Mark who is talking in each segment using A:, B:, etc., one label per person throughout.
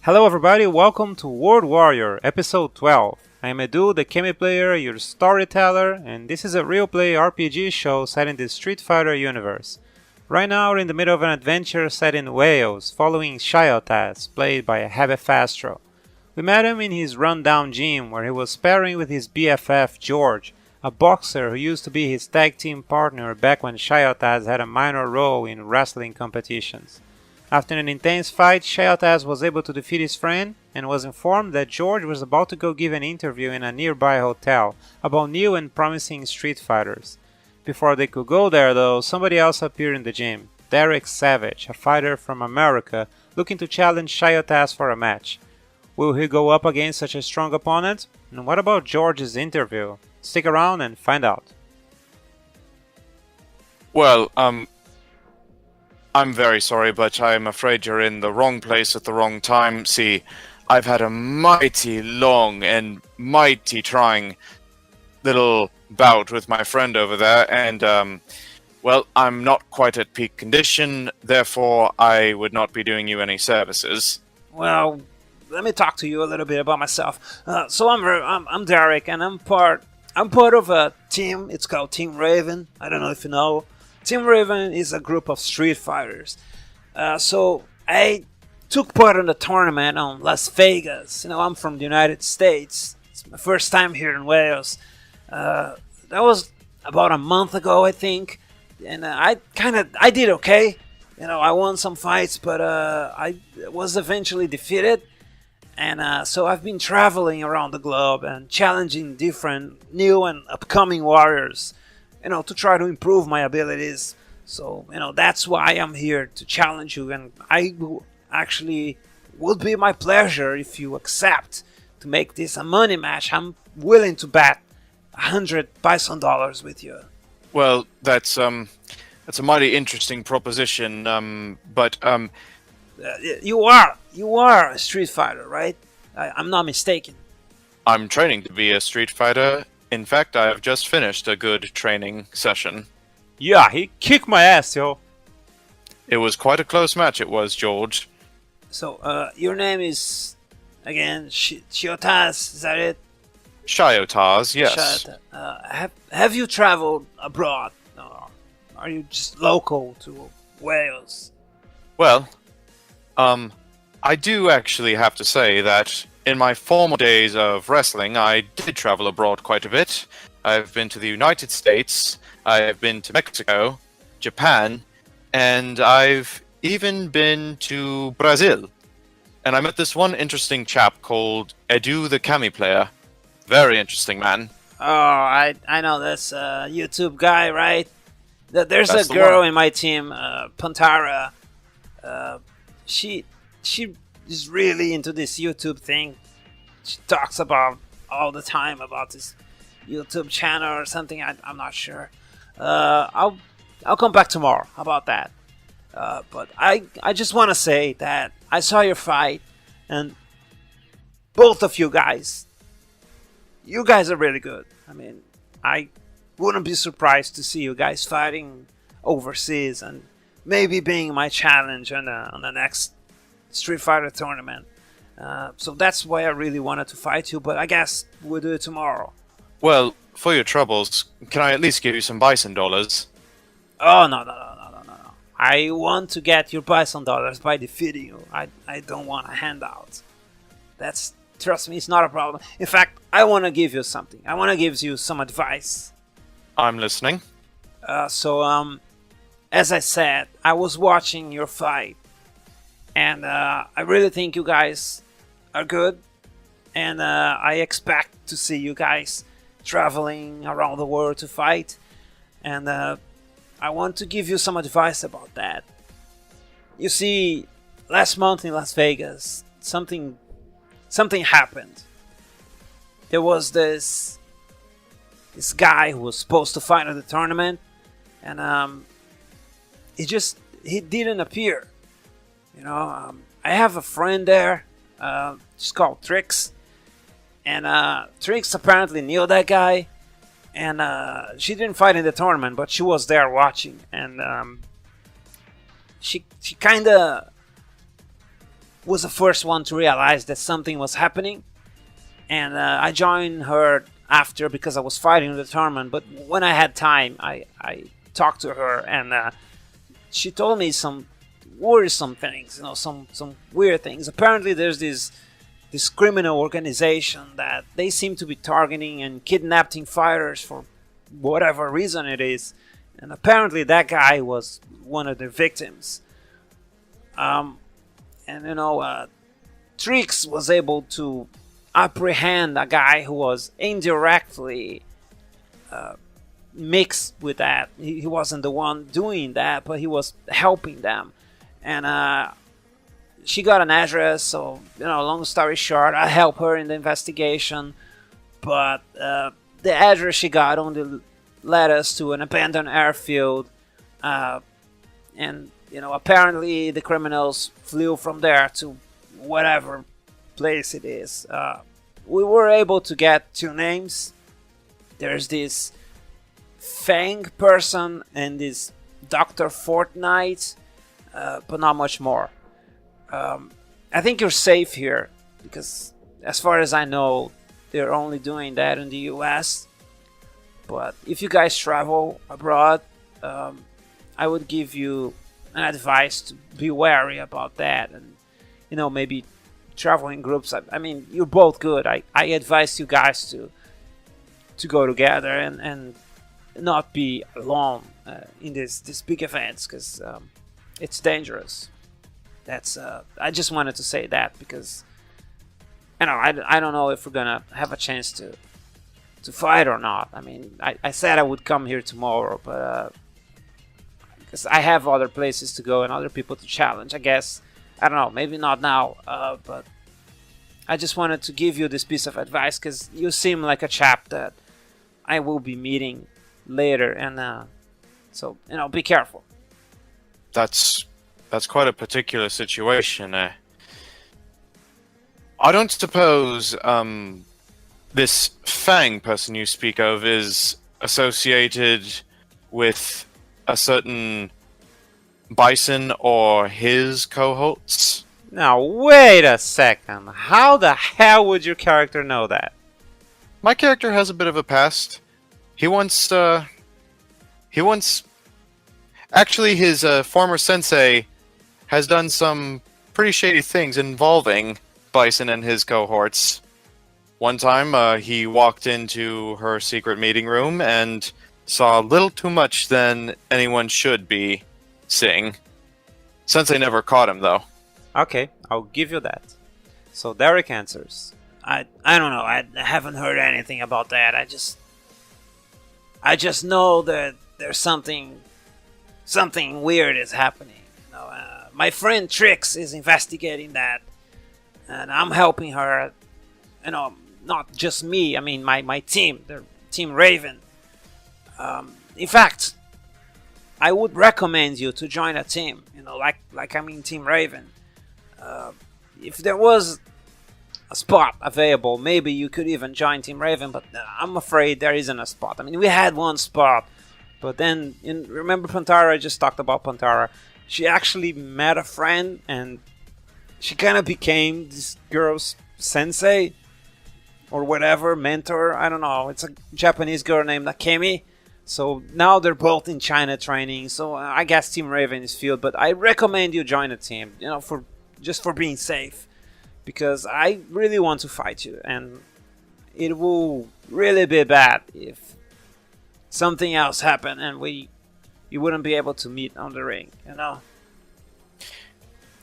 A: Hello everybody, welcome to World Warrior, episode 12. I am Edu, the CammyPlayer, your storyteller, and this is a real play RPG show set in the Street Fighter universe. Right now we're in the middle of an adventure set in Wales, following Shiotas, played by HaBeFaStro. We met him in his rundown gym where he was sparring with his BFF George, a boxer who used to be his tag team partner back when Shiotas had a minor role in wrestling competitions. After an intense fight, Shiotas was able to defeat his friend and was informed that George was about to go give an interview in a nearby hotel about new and promising street fighters. Before they could go there though, somebody else appeared in the gym, Derek Savage, a fighter from America looking to challenge Shiotas for a match. Will he go up against such a strong opponent? And what about George's interview? Stick around and find out.
B: Well, I'm very sorry, but I'm afraid you're in the wrong place at the wrong time. See, I've had a mighty long and mighty trying little bout with my friend over there, and, well, I'm not quite at peak condition, therefore I would not be doing you any services.
A: Well, let me talk to you a little bit about myself. I'm Derek, and I'm part of a team. It's called Team Raven. I don't know if you know. Team Raven is a group of street fighters. So I took part in the tournament on Las Vegas. I'm from the United States. It's my first time here in Wales. That was about a month ago, I think. And I did okay. I won some fights, but I was eventually defeated. And so I've been traveling around the globe and challenging different new and upcoming warriors. To try to improve my abilities. So, that's why I'm here to challenge you. And would be my pleasure if you accept to make this a money match. I'm willing to bet 100 bison dollars with you.
B: Well, that's a mighty interesting proposition,
A: You are a street fighter, right? I'm not mistaken.
B: I'm training to be a street fighter. In fact, I have just finished a good training session.
A: Yeah, he kicked my ass, yo.
B: It was quite a close match, it was, George.
A: So, your name is, again, Shiotas, is that it?
B: Shiotas, yes.
A: Have you traveled abroad? Or are you just local to Wales?
B: Well, I do actually have to say that in my former days of wrestling, I did travel abroad quite a bit. I've been to the United States, I've been to Mexico, Japan, and I've even been to Brazil. And I met this one interesting chap called Edu the CammyPlayer. Very interesting man.
A: Oh, I know this YouTube guy, right? There's
B: That's
A: a girl
B: one.
A: in my team, Pantara. She is really into this YouTube thing. She talks about all the time about this YouTube channel or something. I'm not sure. I'll come back tomorrow. How about that? But I just want to say that I saw your fight, and both of you guys are really good. I mean, I wouldn't be surprised to see you guys fighting overseas and maybe being my challenge on the next Street Fighter tournament. So that's why I really wanted to fight you, but I guess we'll do it tomorrow.
B: Well, for your troubles, can I at least give you some bison dollars?
A: Oh, no. I want to get your bison dollars by defeating you. I don't want a handout. Trust me, it's not a problem. In fact, I want to give you something. I want to give you some advice.
B: I'm listening.
A: As I said, I was watching your fight. And I really think you guys are good. And I expect to see you guys traveling around the world to fight. And I want to give you some advice about that. You see, last month in Las Vegas, something happened. There was this guy who was supposed to fight at the tournament. And he didn't appear. I have a friend there. She's called Trix. And Trix apparently knew that guy. And she didn't fight in the tournament, but she was there watching. And she kind of
C: was the first one to realize that something was happening. And I joined her after because I was fighting the tournament. But when I had time, I talked to her, and she told me some worrisome things, some weird things. Apparently, there's this criminal organization that they seem to be targeting and kidnapping fighters for whatever reason it is. And apparently, that guy was one of the victims. And Trix was able to apprehend a guy who was indirectly mixed with that. He wasn't the one doing that, but he was helping them. And she got an address, so, long story short, I helped her in the investigation. But the address she got only led us to an abandoned airfield. And apparently the criminals flew from there to whatever place it is. We were able to get 2 names. There's this Fang person and this Dr. Fortnite, but not much more. I think you're safe here because, as far as I know, they're only doing that in the US. But if you guys travel abroad, I would give you an advice to be wary about that, and maybe travel in groups. I mean, you're both good. I advise you guys to go together and not be alone in this big events, because it's dangerous. That's I just wanted to say that because I don't know if we're gonna have a chance to fight or not. I mean, I said I would come here tomorrow, but because I have other places to go and other people to challenge. I guess, I don't know, maybe not now, but I just wanted to give you this piece of advice because you seem like a chap that I will be meeting later, and so be careful.
B: That's quite a particular situation. I don't suppose this Fang person you speak of is associated with a certain Bison or his cohorts?
A: Now, wait a second. How the hell would your character know that?
B: My character has a bit of a past. He once... Actually, his former sensei has done some pretty shady things involving Bison and his cohorts. One time, he walked into her secret meeting room and saw a little too much than anyone should be seeing. Sensei never caught him, though.
A: Okay, I'll give you that. So Derek answers.
C: I don't know. I haven't heard anything about that. I just know that there's something weird is happening. My friend Trix is investigating that, and I'm helping her. Not just me. I mean, my team, the Team Raven. In fact, I would recommend you to join a team. Team Raven. If there was a spot available, maybe you could even join Team Raven, but I'm afraid there isn't a spot. I mean, we had one spot, but then, remember Pantara? I just talked about Pantara. She actually met a friend, and she kind of became this girl's sensei, or whatever, mentor, I don't know. It's a Japanese girl named Akemi. So now they're both in China training, so I guess Team Raven is filled, but I recommend you join a team, for being safe. Because I really want to fight you, and it will really be bad if something else happened and you wouldn't be able to meet on the ring,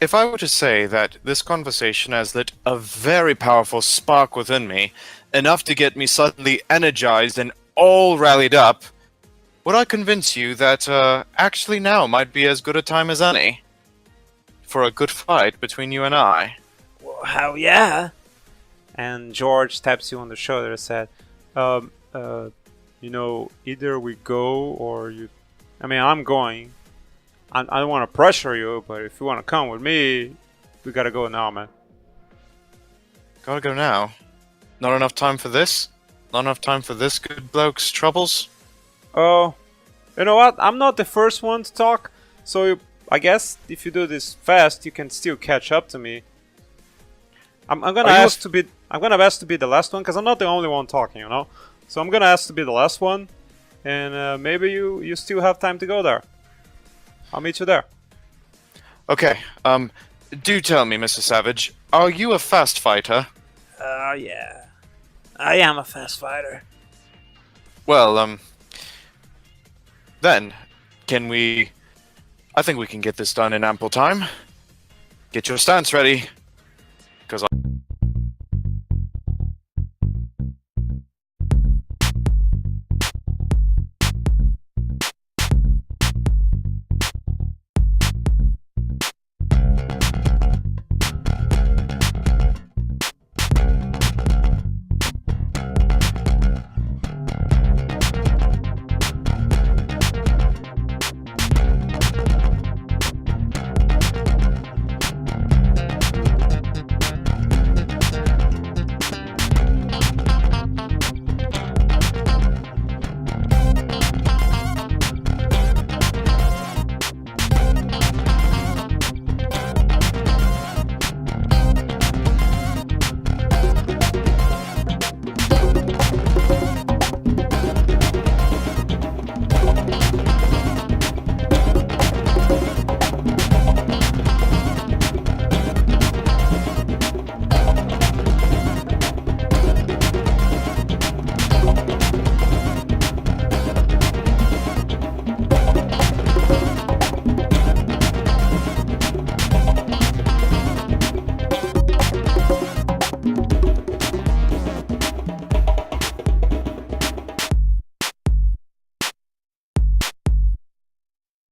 B: If I were to say that this conversation has lit a very powerful spark within me, enough to get me suddenly energized and all rallied up, would I convince you that actually now might be as good a time as any for a good fight between you and I?
C: Well, hell yeah.
A: And George taps you on the shoulder and said, either we go or you... I mean, I'm going. I don't want to pressure you, but if you want to come with me, we gotta go now, man.
B: Gotta go now? Not enough time for this? Not enough time for this good bloke's troubles?
A: Oh, you know what? I'm not the first one to talk, so I guess if you do this fast, you can still catch up to me. I'm gonna ask to be the last one because I'm not the only one talking, you know. So I'm gonna ask to be the last one, and maybe you still have time to go there. I'll meet you there.
B: Okay. Do tell me, Mr. Savage, are you a fast fighter?
C: Yeah. I am a fast fighter.
B: Well, then, I think we can get this done in ample time. Get your stance ready, because